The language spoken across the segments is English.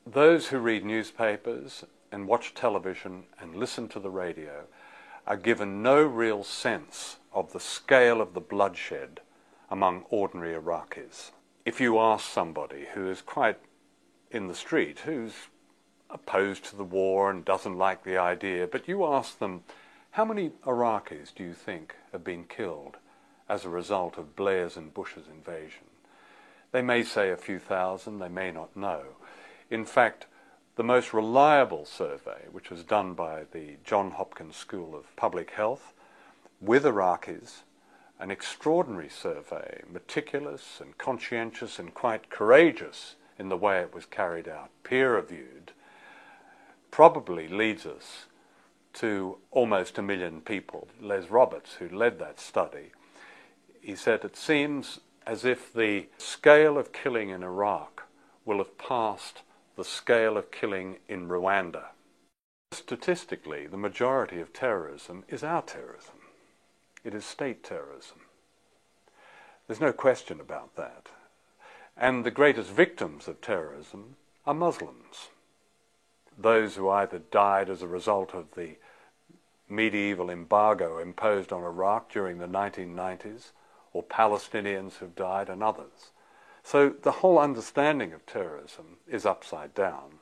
Those who read newspapers and watch television and listen to the radio are given no real sense of the scale of the bloodshed among ordinary Iraqis. If you ask somebody who is quite in the street, who's opposed to the war and doesn't like the idea, but you ask them, how many Iraqis do you think have been killed as a result of Blair's and Bush's invasion? They may say a few thousand, they may not know. In fact, the most reliable survey, which was done by the Johns Hopkins School of Public Health with Iraqis, an extraordinary survey, meticulous and conscientious and quite courageous in the way it was carried out, peer-reviewed, probably leads us to almost 1 million people. Les Roberts, who led that study, he said it seems as if the scale of killing in Iraq will have passed the scale of killing in Rwanda. Statistically, the majority of terrorism is our terrorism. It is state terrorism. There's no question about that. And the greatest victims of terrorism are Muslims. Those who either died as a result of the medieval embargo imposed on Iraq during the 1990s, or Palestinians who've died, and others. So the whole understanding of terrorism is upside down.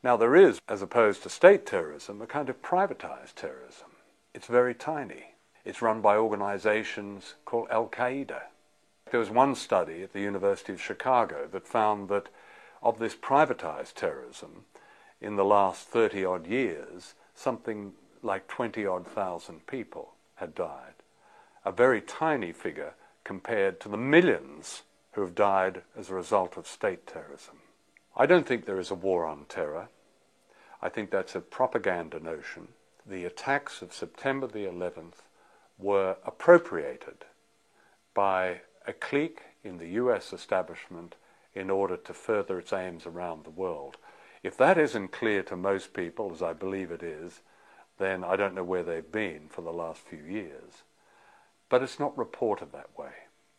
Now there is, as opposed to state terrorism, a kind of privatized terrorism. It's very tiny. It's run by organizations called Al-Qaeda. There was one study at the University of Chicago that found that of this privatized terrorism, in the last 30-odd years, something like 20-odd thousand people had died. A very tiny figure compared to the millions who have died as a result of state terrorism. I don't think there is a war on terror. I think that's a propaganda notion. The attacks of September the 11th were appropriated by a clique in the US establishment in order to further its aims around the world. If that isn't clear to most people, as I believe it is, then I don't know where they've been for the last few years. But it's not reported that way.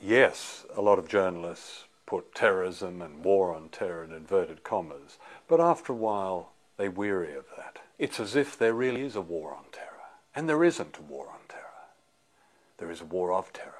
Yes, a lot of journalists put terrorism and war on terror in inverted commas, but after a while they weary of that. It's as if there really is a war on terror, and there isn't a war on terror. There is a war of terror.